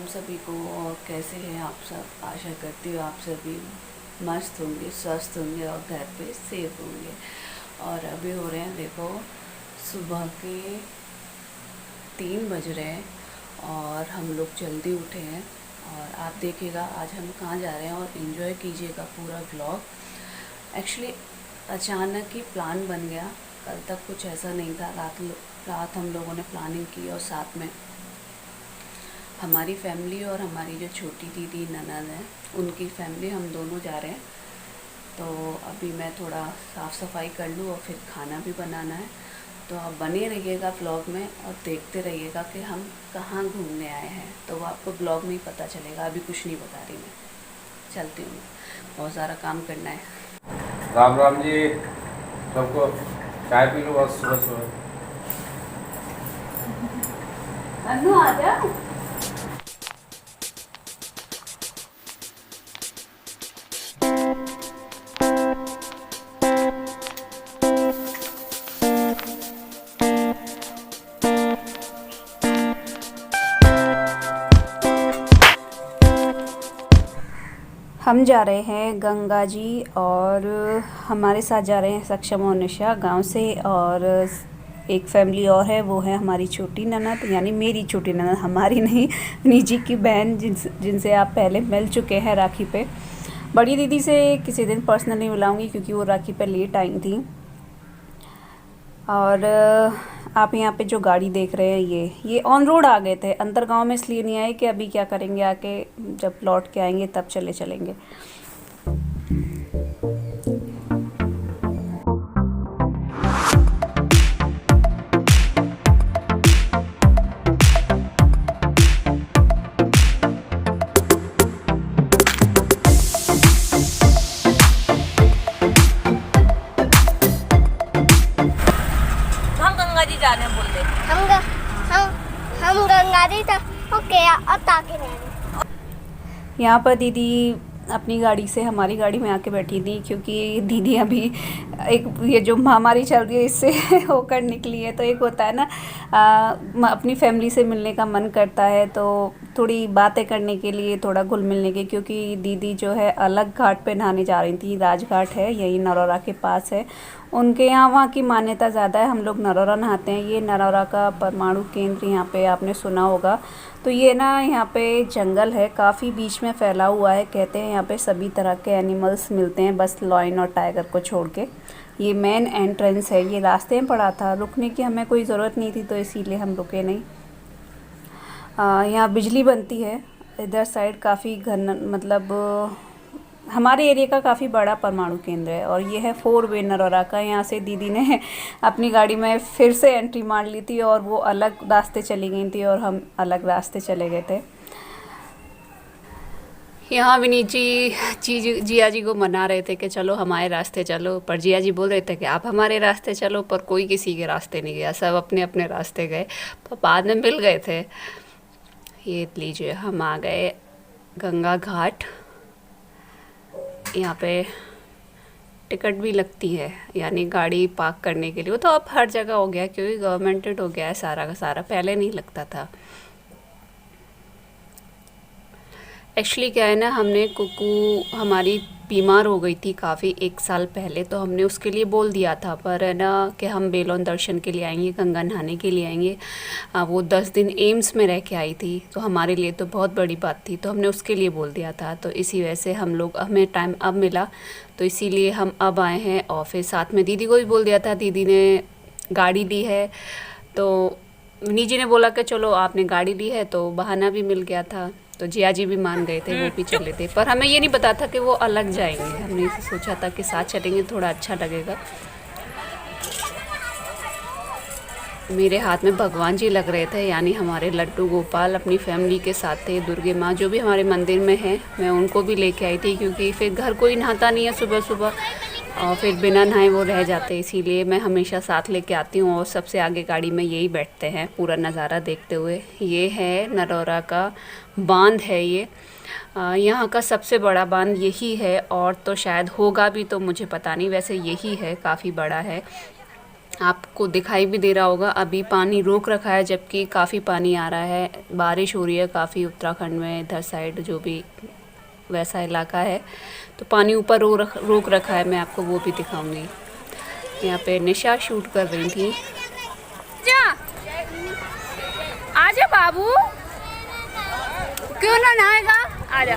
सभी को। और कैसे हैं आप सब? आशा करती हूँ आप सभी मस्त होंगे, स्वस्थ होंगे और घर पे सेफ होंगे। और अभी हो रहे हैं, देखो, सुबह के 3 बज रहे हैं और हम लोग जल्दी उठे हैं। और आप देखिएगा आज हम कहाँ जा रहे हैं और इन्जॉय कीजिएगा पूरा व्लॉग। एक्चुअली अचानक ही प्लान बन गया, कल तक कुछ ऐसा नहीं था। रात हम लोगों ने प्लानिंग की और साथ में हमारी फैमिली और हमारी जो छोटी दीदी ननद है उनकी फैमिली, हम दोनों जा रहे हैं। तो अभी मैं थोड़ा साफ़ सफाई कर लूँ और फिर खाना भी बनाना है। तो आप बने रहिएगा व्लॉग में और देखते रहिएगा कि हम कहाँ घूमने आए हैं। तो वो आपको व्लॉग में ही पता चलेगा, अभी कुछ नहीं बता रही मैं। चलती हूँ, बहुत सारा काम करना है। राम राम जी सबको। चाय पी लो बस सुबह सुबह। अन्नू आ जा। हम जा रहे हैं गंगा जी और हमारे साथ जा रहे हैं सक्षम और निशा गांव से। और एक फैमिली और है, वो है हमारी छोटी ननद, यानी मेरी छोटी ननद, हमारी नहीं, निजी की बहन, जिनसे आप पहले मिल चुके हैं राखी पे। बड़ी दीदी से किसी दिन पर्सनली मिलाऊंगी क्योंकि वो राखी पे लेट आई थी। और आप यहाँ पे जो गाड़ी देख रहे हैं ये ऑन रोड आ गए थे, अंदर गांव में इसलिए नहीं आए कि अभी क्या करेंगे, आके जब लौट के आएंगे तब चलेंगे। हम गंगा जी जाने बोल रहे थे। हम गंगा जी तक ओके अब ताकि नहीं। यहाँ पर दीदी अपनी गाड़ी से हमारी गाड़ी में आके बैठी थी क्योंकि दीदी अभी एक ये जो महामारी चल रही है इससे होकर निकली है। तो एक होता है ना, अपनी फैमिली से मिलने का मन करता है, तो थोड़ी बातें करने के लिए, थोड़ा घुल मिलने के। क्योंकि दीदी जो है अलग घाट पे नहाने जा रही थी, राजघाट है यही नरौरा के पास है उनके यहाँ। वहाँ की मान्यता ज़्यादा है, हम लोग नरौरा नहाते हैं। ये नरौरा का परमाणु केंद्र यहाँ पे आपने सुना होगा। तो ये ना यहाँ पे जंगल है, काफ़ी बीच में फैला हुआ है। कहते हैं यहाँ पे सभी तरह के एनिमल्स मिलते हैं, बस लॉयन और टाइगर को छोड़ के। ये मेन एंट्रेंस है, ये रास्ते में पड़ा था, रुकने की हमें कोई ज़रूरत नहीं थी तो इसीलिए हम रुके नहीं। यहाँ बिजली बनती है इधर साइड, काफ़ी घन, मतलब हमारे एरिया का काफ़ी बड़ा परमाणु केंद्र है। और ये है 4 वे नरौरा का। यहाँ से दीदी ने अपनी गाड़ी में फिर से एंट्री मार ली थी और वो अलग रास्ते चली गई थी और हम अलग रास्ते चले गए थे। यहाँ विनीत जी जिया जी को मना रहे थे कि चलो हमारे रास्ते चलो, पर जिया जी बोल रहे थे कि आप हमारे रास्ते चलो, पर कोई किसी के रास्ते नहीं गया, सब अपने अपने रास्ते गए। पर बाद में मिल गए थे। ये लीजिए हम आ गए गंगा घाट। यहाँ पे टिकट भी लगती है, यानी गाड़ी पार्क करने के लिए। वो तो अब हर जगह हो गया क्योंकि गवर्नमेंटेड हो गया है सारा का सारा, पहले नहीं लगता था। एक्चुअली क्या है ना, हमने कुकू हमारी बीमार हो गई थी काफ़ी 1 साल पहले, तो हमने उसके लिए बोल दिया था, पर है ना कि हम बेलोन दर्शन के लिए आएंगे, गंगा नहाने के लिए आएंगे। वो 10 दिन एम्स में रह के आई थी, तो हमारे लिए तो बहुत बड़ी बात थी, तो हमने उसके लिए बोल दिया था। तो इसी वजह से हम लोग, हमें टाइम अब मिला तो इसीलिए हम अब आए हैं। और फिर साथ में दीदी को भी बोल दिया था, दीदी ने गाड़ी ली है, तो निजी ने बोला कि चलो आपने गाड़ी ली है, तो बहाना भी मिल गया था। तो जिया जी भी मान गए थे, वो भी चले थे, पर हमें ये नहीं पता था कि वो अलग जाएंगे। हमने सोचा था कि साथ चलेंगे, थोड़ा अच्छा लगेगा। मेरे हाथ में भगवान जी लग रहे थे, यानी हमारे लड्डू गोपाल अपनी फैमिली के साथ थे। दुर्गे माँ जो भी हमारे मंदिर में है, मैं उनको भी लेके आई थी क्योंकि फिर घर कोई नहाता नहीं है सुबह सुबह, और फिर बिना नहाए वो रह जाते, इसीलिए मैं हमेशा साथ लेके आती हूँ। और सबसे आगे गाड़ी में यही बैठते हैं पूरा नज़ारा देखते हुए। ये है नरौरा का बांध है, ये यहाँ का सबसे बड़ा बांध यही है, और तो शायद होगा भी, तो मुझे पता नहीं, वैसे यही है, काफ़ी बड़ा है। आपको दिखाई भी दे रहा होगा, अभी पानी रोक रखा है जबकि काफ़ी पानी आ रहा है। बारिश हो रही है काफ़ी उत्तराखंड में, इधर साइड जो भी वैसा इलाका है, तो पानी ऊपर रोक रखा है। मैं आपको वो भी दिखाऊंगी। यहाँ पे निशा शूट कर रही थी। जा आजा बाबू, क्यों ना नहाएगा, आजा।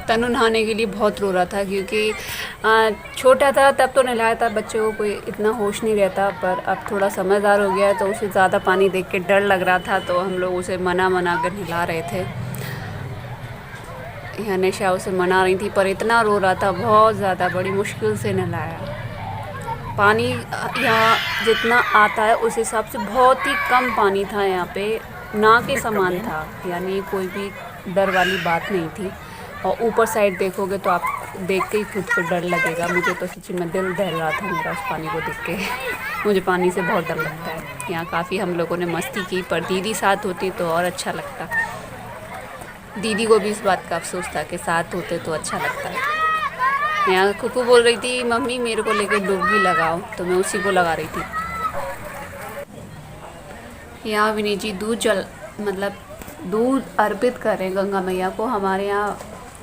तनु नहाने के लिए बहुत रो रहा था क्योंकि छोटा था तब तो नहलाया था, बच्चे को कोई इतना होश नहीं रहता, पर अब थोड़ा समझदार हो गया है तो उसे ज़्यादा पानी देख के डर लग रहा था, तो हम लोग उसे मना कर नहला रहे थे। यहाँ निशा उसे मना रही थी पर इतना रो रहा था बहुत ज़्यादा, बड़ी मुश्किल से नहलाया। पानी यहाँ जितना आता है उस हिसाब से बहुत ही कम पानी था यहाँ पे, ना के समान था, यानी कोई भी डर वाली बात नहीं थी। और ऊपर साइड देखोगे तो आप देख के ही खुद को डर लगेगा। मुझे तो सच्ची में दिल दहल रहा था मेरा उस पानी को देख के। मुझे पानी से बहुत डर लगता है। यहाँ काफ़ी हम लोगों ने मस्ती की, पर दीदी साथ होती तो और अच्छा लगता। दीदी को भी इस बात का अफसोस था कि साथ होते तो अच्छा लगता है। यहाँ कुकू बोल रही थी मम्मी मेरे को लेकर डुबकी लगाओ, तो मैं उसी को लगा रही थी। यहाँ विनीत जी दूध अर्पित कर रहे हैं गंगा मैया को। हमारे यहाँ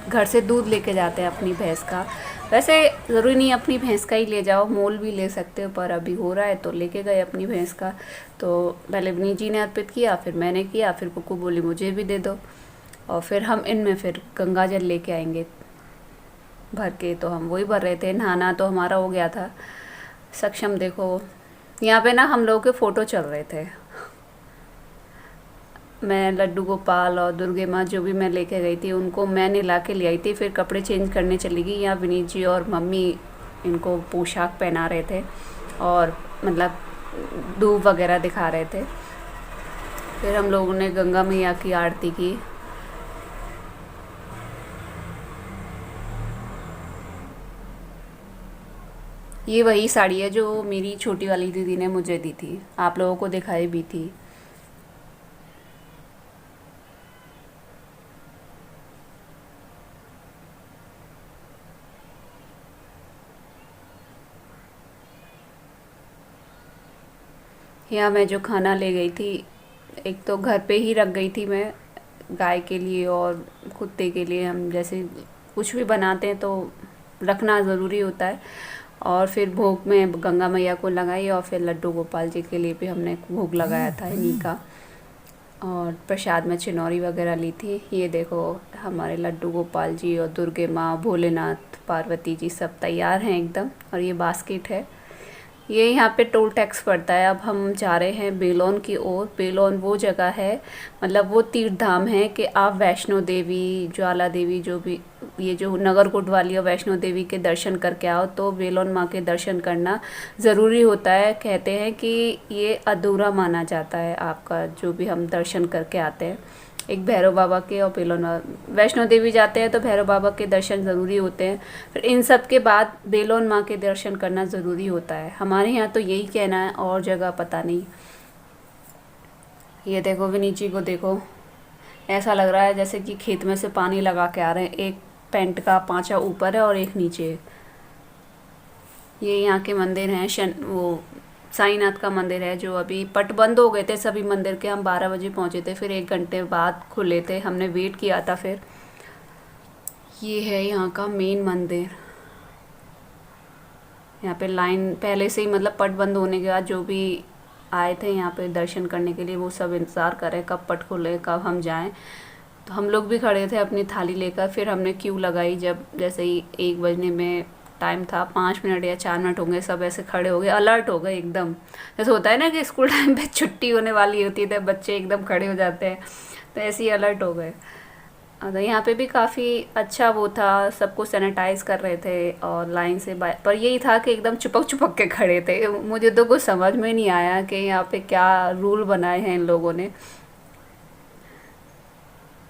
घर से दूध लेके जाते हैं अपनी भैंस का। वैसे ज़रूरी नहीं अपनी भैंस का ही ले जाओ, मोल भी ले सकते हो, पर अभी हो रहा है तो लेके गए अपनी भैंस का। तो पहले विनीत जी ने अर्पित किया, फिर मैंने किया, फिर कुकू बोली मुझे भी दे दो, और फिर हम इनमें फिर गंगा जल लेके आएंगे भर के। तो हम वही भर रहे थे। नहाना तो हमारा हो गया था। सक्षम देखो, यहाँ पे ना हम लोगों के फ़ोटो चल रहे थे। मैं लड्डू गोपाल और दुर्गे माँ जो भी मैं लेके गई थी उनको मैं नहला के ले आई थी, फिर कपड़े चेंज करने चली गई। यहाँ विनीत जी और मम्मी इनको पोशाक पहना रहे थे और मतलब धूप वगैरह दिखा रहे थे। फिर हम लोगों ने गंगा मैया की आरती की। ये वही साड़ी है जो मेरी छोटी वाली दीदी ने मुझे दी थी, आप लोगों को दिखाई भी थी। यहाँ मैं जो खाना ले गई थी, एक तो घर पे ही रख गई थी मैं गाय के लिए और कुत्ते के लिए। हम जैसे कुछ भी बनाते हैं तो रखना ज़रूरी होता है। और फिर भोग में गंगा मैया को लगाई, और फिर लड्डू गोपाल जी के लिए भी हमने भोग लगाया था इन्हीं का। और प्रसाद में चिनौरी वगैरह ली थी। ये देखो हमारे लड्डू गोपाल जी और दुर्गे माँ, भोलेनाथ, पार्वती जी सब तैयार हैं एकदम। और ये बास्केट है, ये यहाँ पे टोल टैक्स पड़ता है। अब हम जा रहे हैं बेलोन की ओर। बेलोन वो जगह है, मतलब वो तीर्थ धाम है कि आप वैष्णो देवी, ज्वाला देवी, जो भी ये जो नगरकोट वाली और वैष्णो देवी के दर्शन करके आओ, तो बेलोन माँ के दर्शन करना ज़रूरी होता है। कहते हैं कि ये अधूरा माना जाता है आपका जो भी हम दर्शन करके आते हैं। एक भैरव बाबा के और बेलोन वैष्णो देवी जाते हैं तो भैरव बाबा के दर्शन ज़रूरी होते हैं, फिर इन सब के बाद बेलोन माँ के दर्शन करना ज़रूरी होता है। हमारे यहाँ तो यही कहना है, और जगह पता नहीं। ये देखो विनीत जी को देखो, ऐसा लग रहा है जैसे कि खेत में से पानी लगा के आ रहे हैं। एक पेंट का पांचा ऊपर है और एक नीचे। ये यहाँ के मंदिर हैं, वो साईनाथ का मंदिर है जो अभी पट बंद हो गए थे सभी मंदिर के। हम 12 बजे पहुँचे थे, फिर 1 घंटे बाद खुले थे, हमने वेट किया था। फिर ये है यहाँ का मेन मंदिर। यहाँ पे लाइन पहले से ही, मतलब पट बंद होने के बाद जो भी आए थे यहाँ पे दर्शन करने के लिए, वो सब इंतज़ार कर रहे कब पट खुले, कब हम जाएं। तो हम लोग भी खड़े थे अपनी थाली लेकर। फिर हमने क्यू लगाई, जब जैसे ही 1 बजने में टाइम था, 5 मिनट या 4 मिनट होंगे, सब ऐसे खड़े हो गए, अलर्ट हो गए एकदम। जैसे होता है ना कि स्कूल टाइम पे छुट्टी होने वाली होती है तो बच्चे एकदम खड़े हो जाते हैं, तो ऐसे ही अलर्ट हो गए। तो यहाँ पे भी काफ़ी अच्छा वो था, सबको सैनिटाइज़ कर रहे थे और लाइन से पर यही था कि एकदम चिपक के खड़े थे। मुझे तो कुछ समझ में नहीं आया कि यहाँ पे क्या रूल बनाए हैं इन लोगों ने।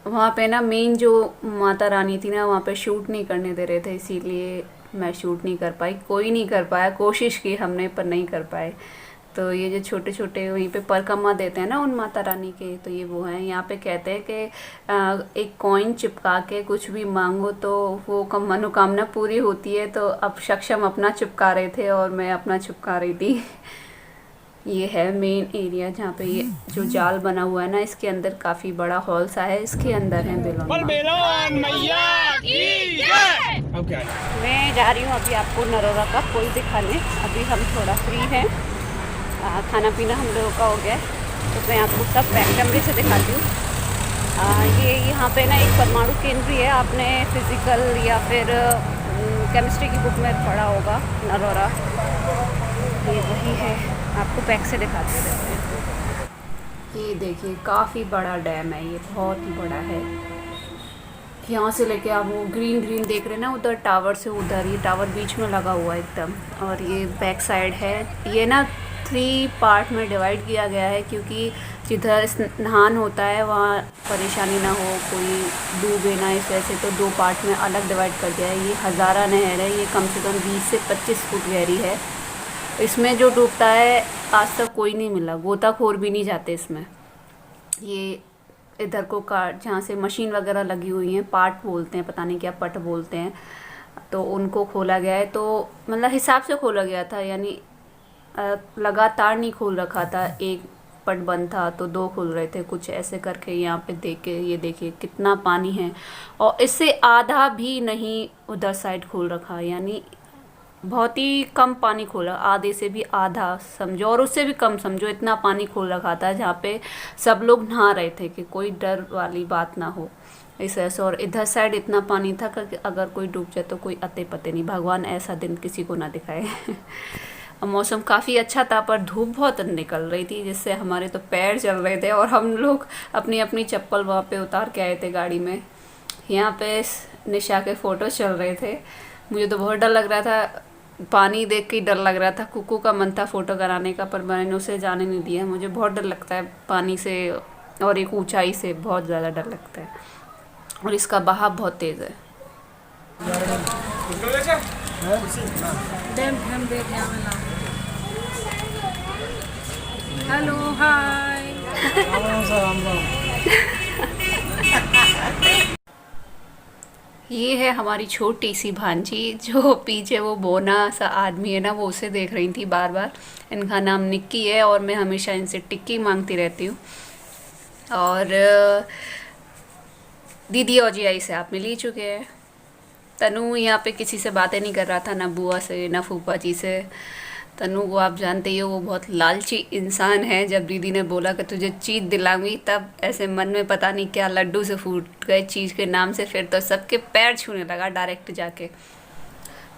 वहाँ पे ना मेन जो माता रानी थी ना, वहाँ पे शूट नहीं करने दे रहे थे, इसीलिए मैं शूट नहीं कर पाई। कोई नहीं कर पाया, कोशिश की हमने पर नहीं कर पाए। तो ये जो छोटे छोटे वहीं पे परकम्मा देते हैं ना उन माता रानी के, तो ये वो हैं। यहाँ पे कहते हैं कि एक कॉइन चिपका के कुछ भी मांगो तो वो मनोकामना पूरी होती है। तो अब सक्षम अपना चिपका रहे थे और मैं अपना चिपका रही थी। ये है मेन एरिया जहाँ पे ये जो जाल बना हुआ है ना, इसके अंदर काफ़ी बड़ा हॉल सा है, इसके अंदर है बेलोन मैया की जय। मैं जा रही हूँ अभी आपको नरोरा का पुल दिखाने। अभी हम थोड़ा फ्री हैं, खाना पीना हम लोगों का हो गया है, तो मैं आपको सब बैक कैमरे से दिखाती हूँ। ये यहाँ पे ना एक परमाणु केंद्र है, आपने फिज़िकल या फिर केमिस्ट्री की बुक में पढ़ा होगा नरोरा, ये वही है। आपको बैक से दिखाते रहते हैं। ये देखिए काफ़ी बड़ा डैम है, ये बहुत ही बड़ा है। यहाँ से लेके आप वो ग्रीन ग्रीन देख रहे हैं ना, उधर टावर से उधर, ये टावर बीच में लगा हुआ है एकदम। और ये बैक साइड है, ये ना 3 पार्ट में डिवाइड किया गया है, क्योंकि जिधर स्नान होता है वहाँ परेशानी ना हो, कोई डूबे ना, इस वजह से तो 2 पार्ट में अलग डिवाइड कर दिया है। ये हज़ारा नहर है, ये कम से कम 20 से 25 फुट गहरी है। इसमें जो डूबता है आज तक कोई नहीं मिला, गोताखोर भी नहीं जाते इसमें। ये इधर को काट, जहाँ से मशीन वगैरह लगी हुई हैं, पार्ट बोलते हैं, पता नहीं क्या पट बोलते हैं, तो उनको खोला गया है। तो मतलब हिसाब से खोला गया था, यानी लगातार नहीं खोल रखा था, एक पट बंद था तो 2 खुल रहे थे, कुछ ऐसे करके। यहाँ पे देख के ये देखिए कितना पानी है, और इससे आधा भी नहीं उधर साइड खोल रखा, यानी बहुत ही कम पानी खोला, आधे से भी आधा समझो, और उससे भी कम समझो, इतना पानी खोल रखा था जहाँ पे सब लोग नहा रहे थे कि कोई डर वाली बात ना हो इस ऐसे। और इधर साइड इतना पानी था कि अगर कोई डूब जाए तो कोई अते पते नहीं, भगवान ऐसा दिन किसी को ना दिखाए। मौसम काफ़ी अच्छा था, पर धूप बहुत निकल रही थी, जिससे हमारे तो पैर चल रहे थे, और हम लोग अपनी अपनी चप्पल वहाँ पे उतार के आए थे गाड़ी में। यहाँ पे निशा के फ़ोटो चल रहे थे, मुझे तो बहुत डर लग रहा था, पानी देख के डर लग रहा था। कुकू का मन था फ़ोटो कराने का, पर मैंने उसे जाने नहीं दिया। मुझे बहुत डर लगता है पानी से, और एक ऊंचाई से बहुत ज़्यादा डर लगता है, और इसका बहाव बहुत तेज़ है। Hello hi. ये है हमारी छोटी सी भांजी, जो पीछे वो बोना सा आदमी है ना, वो उसे देख रही थी बार बार। इनका नाम निक्की है, और मैं हमेशा इनसे टिक्की मांगती रहती हूँ। और दीदी और जियाई से आप मिल ही चुके हैं। तनु यहाँ पे किसी से बातें नहीं कर रहा था, ना बुआ से ना फूफा जी से। तनु को आप जानते ही हो, वो बहुत लालची इंसान है। जब दीदी ने बोला कि तुझे चीज़ दिलाऊंगी, तब ऐसे मन में पता नहीं क्या लड्डू से फूट गए चीज़ के नाम से। फिर तो सबके पैर छूने लगा डायरेक्ट जाके।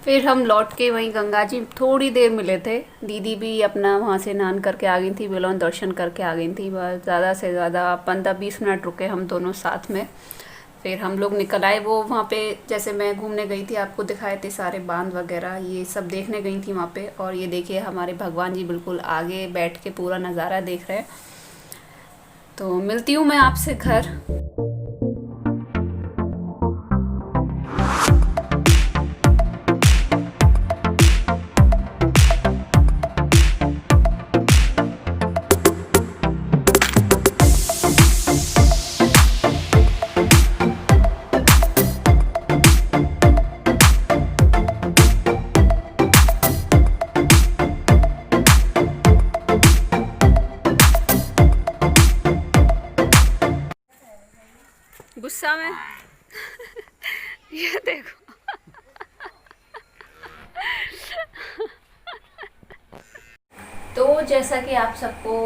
फिर हम लौट के वहीं गंगा जी थोड़ी देर मिले थे। दीदी भी अपना वहाँ से स्नान करके आ गई थी, बेलोन दर्शन करके आ गई थी। बस ज़्यादा से ज़्यादा 15-20 मिनट रुके हम दोनों साथ में। फिर हम लोग निकल आए। वो वहाँ पे जैसे मैं घूमने गई थी, आपको दिखाए थे सारे बांध वगैरह, ये सब देखने गई थी वहाँ पे। और ये देखिए हमारे भगवान जी बिल्कुल आगे बैठ के पूरा नज़ारा देख रहे हैं। तो मिलती हूँ मैं आपसे घर। गुस्सा में ये देखो। तो जैसा कि आप सबको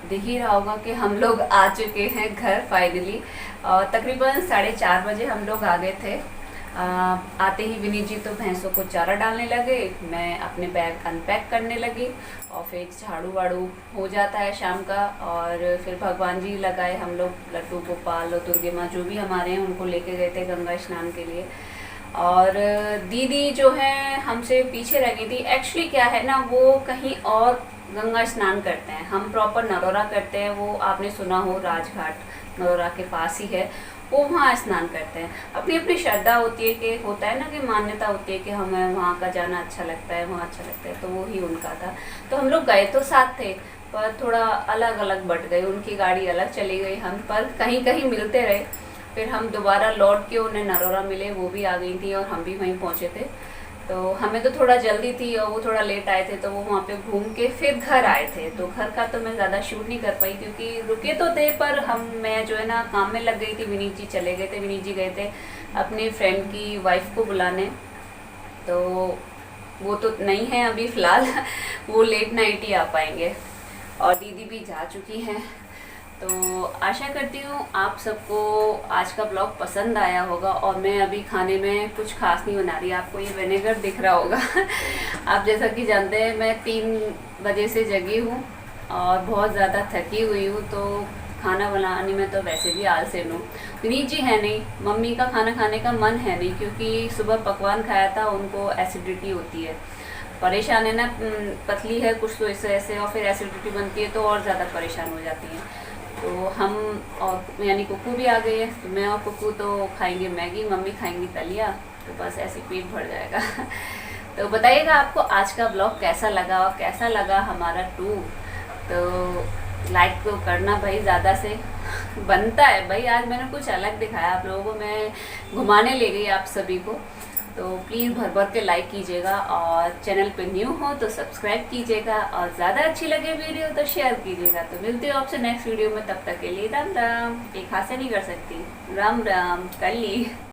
दिख ही रहा होगा कि हम लोग आ चुके हैं घर फाइनली। तकरीबन 4:30 बजे हम लोग आ गए थे। आते ही विनीत जी तो भैंसों को चारा डालने लगे, मैं अपने बैग अनपैक करने लगी, और फिर झाड़ू वाड़ू हो जाता है शाम का। और फिर भगवान जी लगाए, हम लोग लड्डू गोपाल और दुर्गे माँ जो भी हमारे हैं उनको लेके गए थे गंगा स्नान के लिए। और दीदी जो है हमसे पीछे रह गई थी। एक्चुअली क्या है ना, वो कहीं और गंगा स्नान करते हैं, हम प्रॉपर नरोरा करते हैं। वो आपने सुना हो राजघाट नरोरा के पास ही है। वो वहाँ स्नान करते हैं। अपनी अपनी श्रद्धा होती है कि होता है ना कि मान्यता होती है कि हमें वहाँ का जाना अच्छा लगता है, वहाँ अच्छा लगता है, तो वो ही उनका था। तो हम लोग गए तो साथ थे पर थोड़ा अलग अलग बट गए, उनकी गाड़ी अलग चली गई, हम पर कहीं कहीं मिलते रहे। फिर हम दोबारा लौट के उन्हें नरोरा मिले, वो भी आ गई थी और हम भी वहीं पहुँचे थे। तो हमें तो थोड़ा जल्दी थी और वो थोड़ा लेट आए थे, तो वो वहाँ पे घूम के फिर घर आए थे। तो घर का तो मैं ज़्यादा शूट नहीं कर पाई क्योंकि रुके तो थे पर मैं जो है ना काम में लग गई थी। विनीत जी चले गए थे, विनीत जी गए थे अपने फ्रेंड की वाइफ को बुलाने, तो वो तो नहीं है अभी फ़िलहाल वो लेट नाइट ही आ पाएंगे। और दीदी भी जा चुकी हैं। तो आशा करती हूँ आप सबको आज का ब्लॉग पसंद आया होगा। और मैं अभी खाने में कुछ खास नहीं बना रही, आपको ये विनेगर दिख रहा होगा आप जैसा कि जानते हैं मैं 3 बजे से जगी हूँ और बहुत ज़्यादा थकी हुई हूँ, तो खाना बनाने में तो वैसे भी आलसेन हूँ। विनीत जी है नहीं, मम्मी का खाना खाने का मन है नहीं क्योंकि सुबह पकवान खाया था, उनको एसिडिटी होती है, परेशान है ना, पतली है कुछ तो इस वजह से, और फिर एसिडिटी बनती है तो और ज़्यादा परेशान हो जाती हैं। तो हम और यानी कुकू भी आ गई है, तो मैं और कुकू तो खाएंगे मैगी, मम्मी खाएंगी दलिया, तो बस ऐसे पेट भर जाएगा तो बताइएगा आपको आज का ब्लॉग कैसा लगा और कैसा लगा हमारा टूर। तो लाइक तो करना भाई ज़्यादा से बनता है भाई, आज मैंने कुछ अलग दिखाया आप लोगों को, मैं घुमाने ले गई आप सभी को, तो प्लीज़ भर भर के लाइक कीजिएगा और चैनल पे न्यू हो तो सब्सक्राइब कीजिएगा और ज़्यादा अच्छी लगे वीडियो तो शेयर कीजिएगा। तो मिलते हो आपसे नेक्स्ट वीडियो में, तब तक के लिए राम राम। एक हाथ से नहीं कर सकती, राम राम कर ली।